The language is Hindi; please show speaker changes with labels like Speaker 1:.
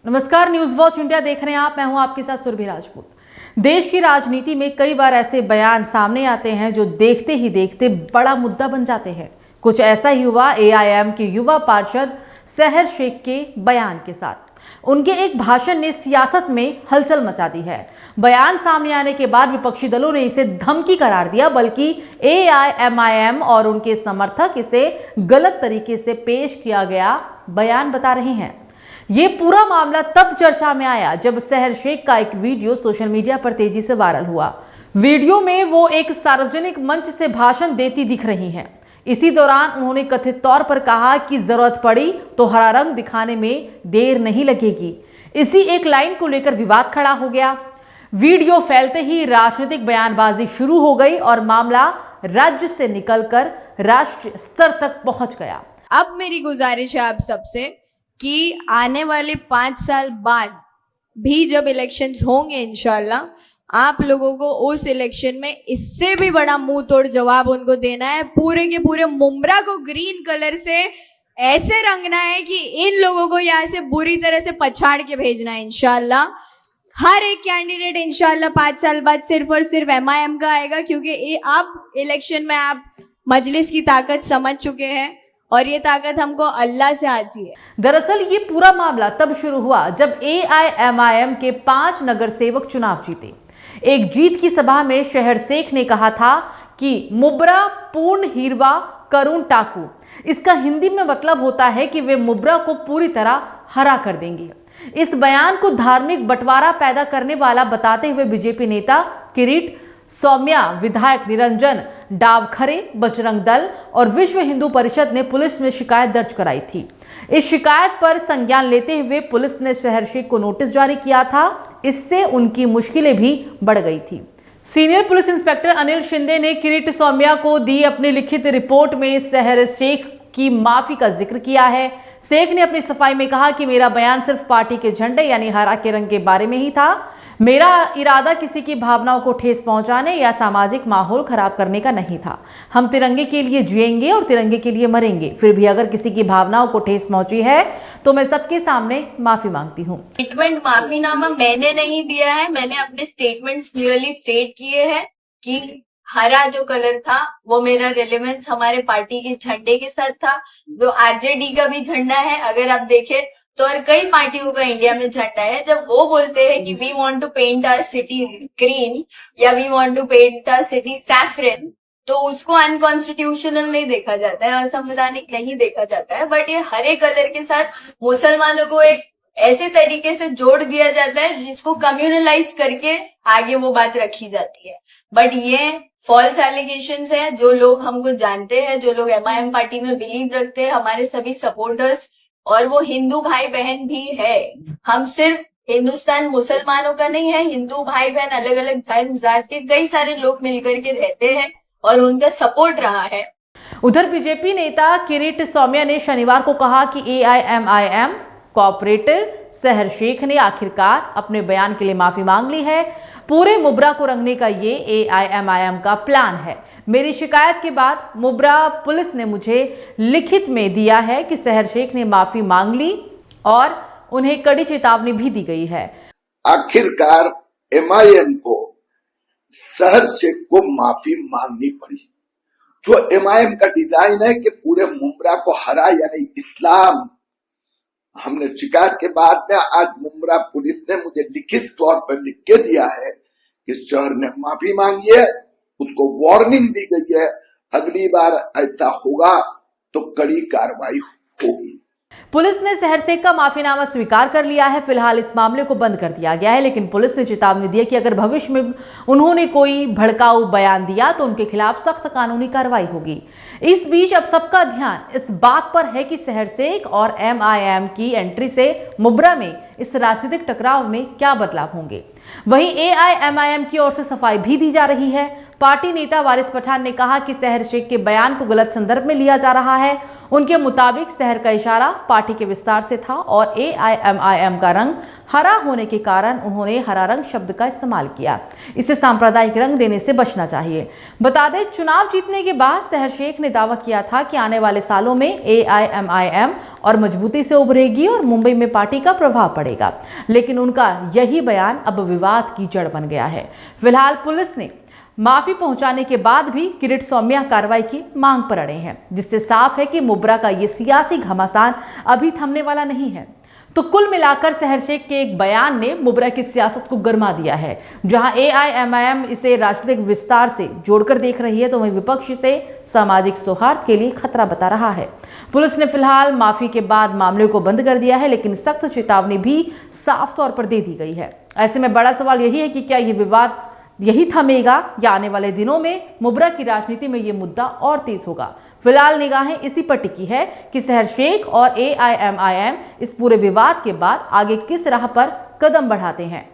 Speaker 1: नमस्कार, न्यूज वॉच इंडिया देख रहे हैं आप। मैं हूं आपके साथ सुरभि राजपूत। देश की राजनीति में कई बार ऐसे बयान सामने आते हैं जो देखते ही देखते बड़ा मुद्दा बन जाते हैं। कुछ ऐसा ही हुआ एआईएम के युवा पार्षद सहर शेख के बयान के साथ। उनके एक भाषण ने सियासत में हलचल मचा दी है। बयान सामने आने के बाद विपक्षी दलों ने इसे धमकी करार दिया, बल्कि एआईएमआईएम और उनके समर्थक इसे गलत तरीके से पेश किया गया बयान बता रहे हैं। ये पूरा मामला तब चर्चा में आया जब सहर शेख का एक वीडियो सोशल मीडिया पर तेजी से वायरल हुआ। वीडियो में वो एक सार्वजनिक मंच से भाषण देती दिख रही हैं। इसी दौरान उन्होंने कथित तौर पर कहा कि जरूरत पड़ी तो हरा रंग दिखाने में देर नहीं लगेगी। इसी एक लाइन को लेकर विवाद खड़ा हो गया। वीडियो फैलते ही राजनीतिक बयानबाजी शुरू हो गई और मामला राज्य से निकलकर राष्ट्रीय स्तर तक पहुंच गया।
Speaker 2: अब मेरी गुजारिश है आप सबसे कि आने वाले 5 साल बाद भी जब इलेक्शंस होंगे इंशाल्लाह, आप लोगों को उस इलेक्शन में इससे भी बड़ा मुंह तोड़ जवाब उनको देना है। पूरे के पूरे मुंब्रा को ग्रीन कलर से ऐसे रंगना है कि इन लोगों को यहाँ से बुरी तरह से पछाड़ के भेजना है इंशाल्लाह। हर एक कैंडिडेट इंशाल्लाह 5 साल बाद सिर्फ और सिर्फ एमआईएम का आएगा, क्योंकि अब इलेक्शन में आप मजलिस की ताकत समझ चुके हैं और ये ताकत हमको अल्लाह से आती है।
Speaker 1: दरअसल ये पूरा मामला तब शुरू हुआ जब एआईएमआईएम के 5 नगर सेवक चुनाव जीते। एक जीत की सभा में सहर शेख ने कहा था कि मुब्रा पूर्ण हीरवा करूं टाकू। इसका हिंदी में मतलब होता है कि वे मुब्रा को पूरी तरह हरा कर देंगे। इस बयान को धार्मिक बंटवारा पैदा करने वाला बताते हुए बीजेपी नेता किरीट सौम्या, विधायक निरंजन डावखरे, बजरंग दल और विश्व हिंदू परिषद ने पुलिस में शिकायत दर्ज कराई थी। इस शिकायत पर संज्ञान लेते हुए पुलिस ने सहर शेख को नोटिस जारी किया था। इससे उनकी मुश्किलें भी बढ़ गई थी। Senior police inspector Anil Shinde ने किरीट सौम्या को दी अपनी लिखित रिपोर्ट में सहर शेख की माफी का जिक्र किया है। शेख ने अपनी सफाई में कहा कि मेरा बयान सिर्फ पार्टी के झंडे यानी हरा के रंग के बारे में ही था। मेरा इरादा किसी की भावनाओं को ठेस पहुंचाने या सामाजिक माहौल खराब करने का नहीं था। हम तिरंगे के लिए जिएंगे और तिरंगे के लिए मरेंगे। फिर भी अगर किसी की भावनाओं को ठेस पहुंची है तो मैं सबके सामने माफी मांगती हूँ।
Speaker 2: स्टेटमेंट माफीनामा मैंने नहीं दिया है। मैंने अपने स्टेटमेंट्स क्लियरली स्टेट किए हैं कि हरा जो कलर था वो मेरा रिलेवेंस हमारे पार्टी के झंडे के साथ था, जो आरजेडी का भी झंडा है। अगर आप देखें तो और कई पार्टियों का इंडिया में झंडा है। जब वो बोलते हैं कि we want to paint our city green या we want to paint our city saffron, तो उसको अनकॉन्स्टिट्यूशनल नहीं देखा जाता है, असंवैधानिक नहीं देखा जाता है। बट ये हरे कलर के साथ मुसलमानों को एक ऐसे तरीके से जोड़ दिया जाता है जिसको कम्युनलाइज करके आगे वो बात रखी जाती है। बट ये फॉल्स एलिगेशंस है। जो लोग हमको जानते हैं, जो लोग एमआईएम पार्टी में बिलीव रखते हैं, हमारे सभी सपोर्टर्स, और वो हिंदू भाई बहन भी है। हम सिर्फ हिंदुस्तान मुसलमानों का नहीं है, हिंदू भाई बहन अलग अलग धर्म जात के कई सारे लोग मिलकर के रहते हैं और उनका सपोर्ट रहा है।
Speaker 1: उधर बीजेपी नेता किरीट सौम्या ने शनिवार को कहा कि एआईएमआईएम कोऑपरेटर सहर शेख ने आखिरकार अपने बयान के लिए माफी मांग ली है। पूरे मुब्रा को रंगने का ये एआईएमआईएम का प्लान है। मेरी शिकायत के बाद मुब्रा पुलिस ने मुझे लिखित में दिया है कि सहर शेख ने माफी मांग ली और उन्हें कड़ी चेतावनी भी दी गई है।
Speaker 3: आखिरकार एमआईएम को सहर शेख को माफी मांगनी पड़ी। जो एमआईएम का डिजाइन है कि पूरे मुब्रा को हरा यानी इस्लाम, हमने शिकायत के बाद में आज मुब्रा पुलिस ने मुझे लिखित तौर पर लिख के दिया है कि शहर ने माफी मांगी है, उसको वार्निंग दी गई है, अगली बार ऐसा होगा तो कड़ी कार्रवाई होगी।
Speaker 1: पुलिस ने सहर शेख का माफीनामा स्वीकार कर लिया है। फिलहाल इस मामले को बंद कर दिया गया है, लेकिन पुलिस ने चेतावनी दी है कि अगर भविष्य में उन्होंने कोई भड़काऊ बयान दिया तो उनके खिलाफ सख्त कानूनी कार्रवाई होगी। इस बीच अब सबका ध्यान इस बात पर है कि सहर शेख और एमआईएम की एंट्री से मुब्रा में इस राजनीतिक टकराव में क्या बदलाव होंगे। वहीं एआईएमआईएम की ओर से सफाई भी दी जा रही है। पार्टी नेता वारिस पठान ने कहा कि सहर शेख के बयान को गलत संदर्भ में लिया जा रहा है। उनके मुताबिक सहर का इशारा पार्टी के विस्तार से था और एआईएमआईएम का रंग हरा होने के कारण उन्होंने हरा रंग शब्द का इस्तेमाल किया। इसे सांप्रदायिक रंग देने से बचना चाहिए। बता दें, चुनाव जीतने के बाद सहर शेख ने दावा किया था कि आने वाले सालों में AIMIM और मजबूती से उभरेगी और मुंबई में पार्टी का प्रभाव पड़ेगा, लेकिन उनका यही बयान अब विवाद की जड़ बन गया है। फिलहाल पुलिस ने माफी पहुंचाने के बाद भी किरीट सौम्या कार्रवाई की मांग पर अड़े हैं, जिससे साफ है कि मुब्रा का ये सियासी घमासान अभी थमने वाला नहीं है। तो कुल मिलाकर सहर शेख के एक बयान ने मुब्रा की सियासत को गरमा दिया है। जहां AIMIM इसे राजनीतिक विस्तार से जोड़कर देख रही है, तो वहीं विपक्ष इसे सामाजिक सौहार्द के लिए खतरा बता रहा है। पुलिस ने फिलहाल माफी के बाद मामले को बंद कर दिया है, लेकिन सख्त चेतावनी भी साफ तौर पर दे दी गई है। ऐसे में बड़ा सवाल यही है कि क्या यह विवाद यही थमेगा या आने वाले दिनों में मुब्रा की राजनीति में यह मुद्दा और तेज होगा। फिलहाल निगाहें इसी पर टिकी है कि सहर शेख और AIMIM इस पूरे विवाद के बाद आगे किस राह पर कदम बढ़ाते हैं।